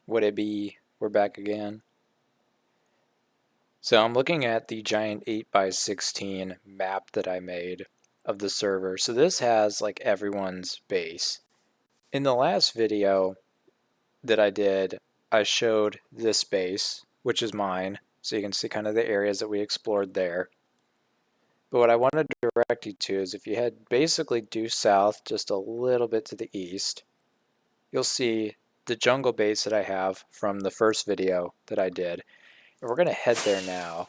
Would it be we're back again? So I'm looking at the giant 8x16 map that I made of the server. So this has like everyone's base. In the last video that I did, I showed this base, which is mine. So you can see kind of the areas that we explored there. But what I want to direct you to is if you head basically due south just a little bit to the east, you'll see the jungle base that I have from the first video that I did. And we're going to head there now.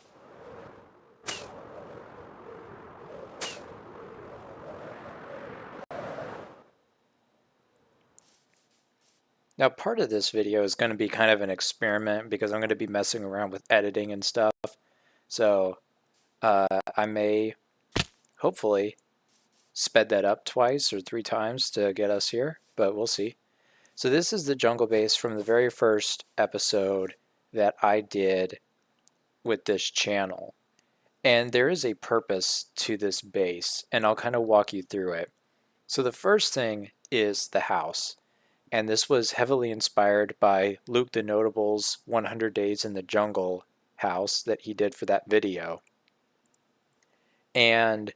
Now part of this video is going to be kind of an experiment because I'm going to be messing around with editing and stuff. So I may hopefully sped that up twice or 3 times to get us here, but we'll see. So this is the jungle base from the very first episode that I did with this channel. And there is a purpose to this base, and I'll kind of walk you through it. So the first thing is the house. And this was heavily inspired by Luke the Notable's 100 Days in the Jungle house that he did for that video. And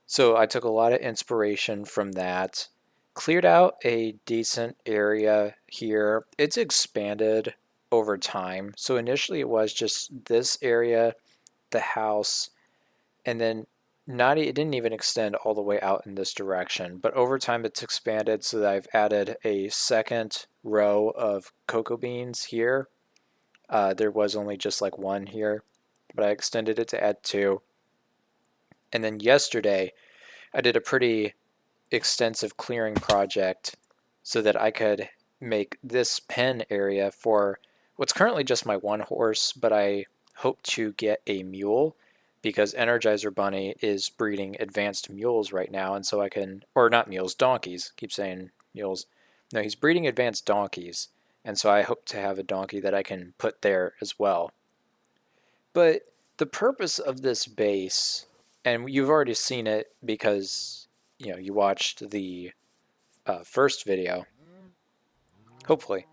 so I took a lot of inspiration from that, cleared out a decent area here. It's expanded over time. So initially it was just this area, the house, and then it didn't even extend all the way out in this direction, but over time it's expanded so that I've added a second row of cocoa beans here. There was only just like one here, but I extended it to add 2. And then yesterday I did a pretty extensive clearing project so that I could make this pen area for what's currently just my 1 horse, but I hope to get a mule because Energizer Bunny is breeding advanced mules right now, and so I can, or not mules, donkeys. Keep saying mules. No, he's breeding advanced donkeys, and so I hope to have a donkey that I can put there as well. But the purpose of this base, and you've already seen it because you watched the first video, hopefully.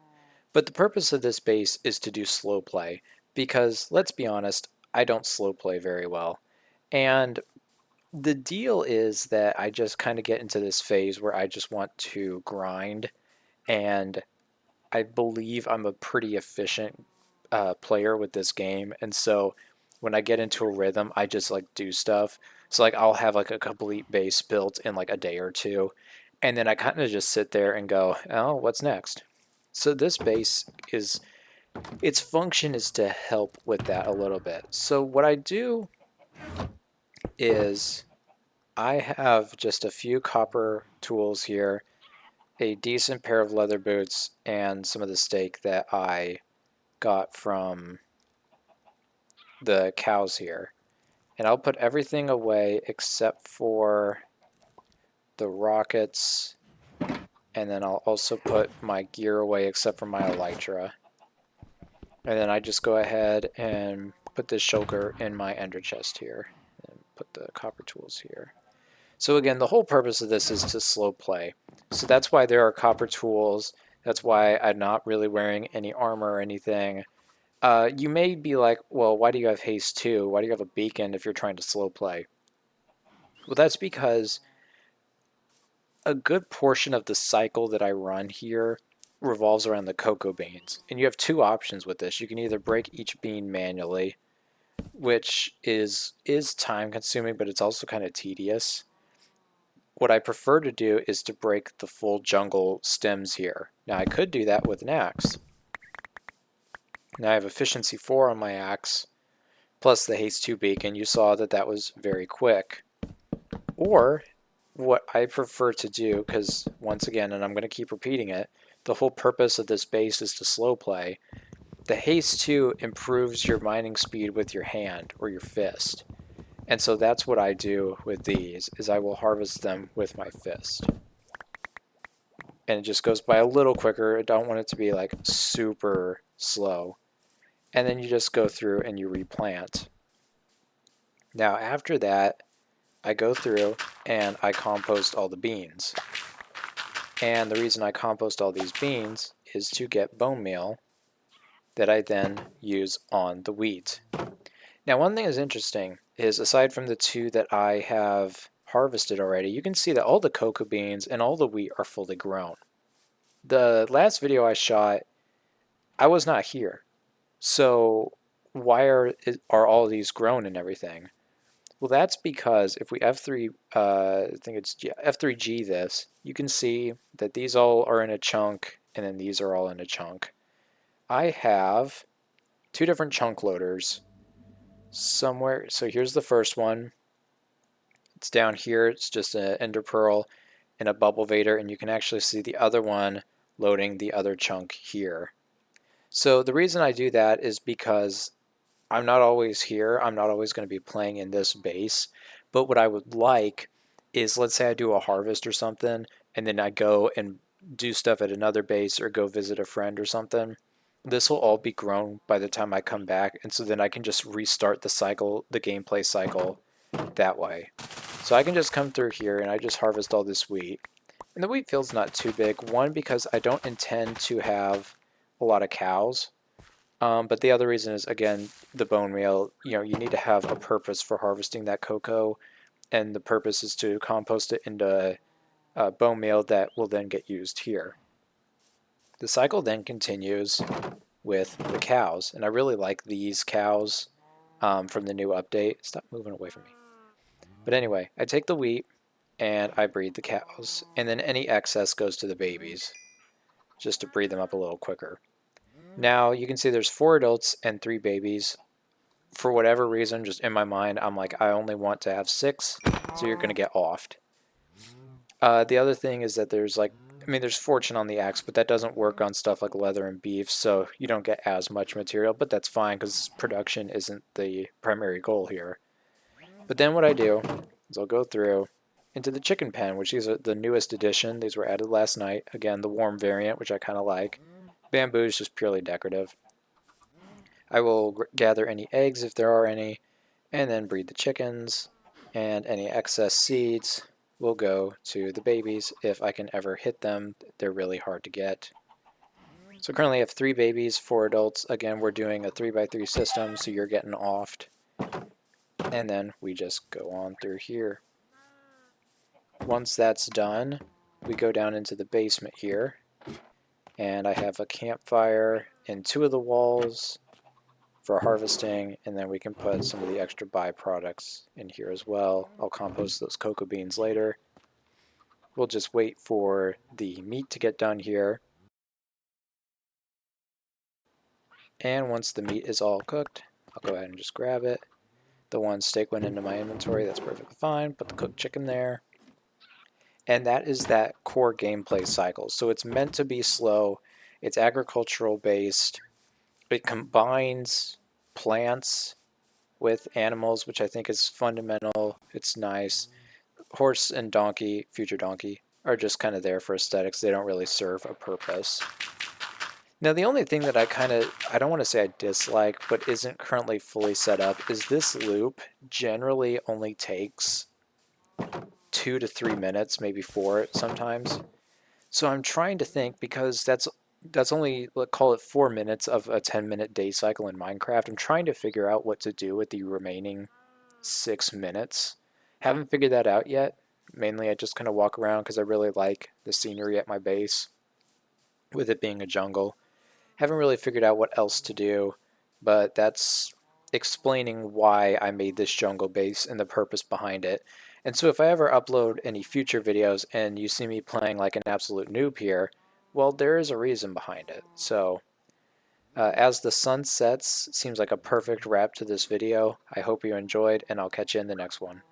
But the purpose of this base is to do slow play because let's be honest, I don't slow play very well. And the deal is that I just kind of get into this phase where I just want to grind, and I believe I'm a pretty efficient player with this game, and so when I get into a rhythm, I just like do stuff. So like I'll have like a complete base built in like a day or two, and then I kind of just sit there and go, oh, what's next? So this base is, its function is to help with that a little bit. So what I do is I have just a few copper tools here, a decent pair of leather boots, and some of the steak that I got from the cows here. And I'll put everything away except for the rockets, and then I'll also put my gear away except for my elytra. And then I just go ahead and put this shulker in my ender chest here, and put the copper tools here. So again, the whole purpose of this is to slow play. So that's why there are copper tools. That's why I'm not really wearing any armor or anything. You may be like, well, why do you have haste 2? Why do you have a beacon if you're trying to slow play? Well, that's because a good portion of the cycle that I run here revolves around the cocoa beans. And you have 2 options with this. You can either break each bean manually, which is time consuming, but it's also kind of tedious. What I prefer to do is to break the full jungle stems here. Now I could do that with an axe. Now I have efficiency 4 on my axe, plus the haste 2 beacon. You saw that that was very quick. Or what I prefer to do, because once again, and I'm going to keep repeating it, the whole purpose of this base is to slow play. The haste 2 improves your mining speed with your hand or your fist. And so that's what I do with these, is I will harvest them with my fist. And it just goes by a little quicker. I don't want it to be like super slow. And then you just go through and you replant. Now after that, I go through and I compost all the beans. And the reason I compost all these beans is to get bone meal that I then use on the wheat. Now, one thing that's interesting is aside from the two that I have harvested already, you can see that all the cocoa beans and all the wheat are fully grown. The last video I shot, I was not here. So why are all these grown and everything? Well, that's because if we F3, I think it's F3G this, you can see that these all are in a chunk, and then these are all in a chunk. I have two different chunk loaders somewhere. So here's the first one. It's down here. It's just an ender pearl and a bubble vader, and you can actually see the other one loading the other chunk here. So the reason I do that is because I'm not always here. I'm not always going to be playing in this base. But what I would like is, let's say I do a harvest or something, and then I go and do stuff at another base or go visit a friend or something. This will all be grown by the time I come back, and so then I can just restart the cycle, the gameplay cycle that way. So I can just come through here and I just harvest all this wheat. And the wheat field's not too big. One, because I don't intend to have a lot of cows. But the other reason is, again, the bone meal. You need to have a purpose for harvesting that cocoa, and the purpose is to compost it into bone meal that will then get used here. The cycle then continues with the cows, and I really like these cows from the new update. Stop moving away from me. But anyway, I take the wheat and I breed the cows, and then any excess goes to the babies, just to breed them up a little quicker. Now you can see there's 4 adults and 3 babies. For whatever reason, just in my mind, I'm like, I only want to have 6, so you're going to get offed. The other thing is that there's fortune on the axe, but that doesn't work on stuff like leather and beef, so you don't get as much material, but that's fine because production isn't the primary goal here. But then what I do is I'll go through into the chicken pen, which is the newest addition. These were added last night. Again, the warm variant, which I kind of like. Bamboo is just purely decorative. I will gather any eggs if there are any, and then breed the chickens, and any excess seeds will go to the babies if I can ever hit them. They're really hard to get. So currently I have 3 babies, 4 adults. Again, we're doing a 3x3 system, so you're getting offed. And then we just go on through here. Once that's done, we go down into the basement here, and I have a campfire in 2 of the walls for harvesting, and then we can put some of the extra byproducts in here as well. I'll compost those cocoa beans later. We'll just wait for the meat to get done here. And once the meat is all cooked, I'll go ahead and just grab it. The one steak went into my inventory, that's perfectly fine. Put the cooked chicken there. And that is that core gameplay cycle. So it's meant to be slow. It's agricultural based. It combines plants with animals, which I think is fundamental. It's nice. Horse and donkey, future donkey, are just kind of there for aesthetics. They don't really serve a purpose. Now, the only thing that I don't want to say I dislike, but isn't currently fully set up, is this loop generally only takes 2 to 3 minutes, maybe 4 sometimes. So I'm trying to think, because that's only, let's call it 4 minutes of a 10-minute day cycle in Minecraft. I'm trying to figure out what to do with the remaining 6 minutes. Haven't figured that out yet. Mainly I just kind of walk around because I really like the scenery at my base, with it being a jungle. Haven't really figured out what else to do, but that's explaining why I made this jungle base and the purpose behind it. And so if I ever upload any future videos and you see me playing like an absolute noob here, well, there is a reason behind it. So as the sun sets, seems like a perfect wrap to this video. I hope you enjoyed, and I'll catch you in the next one.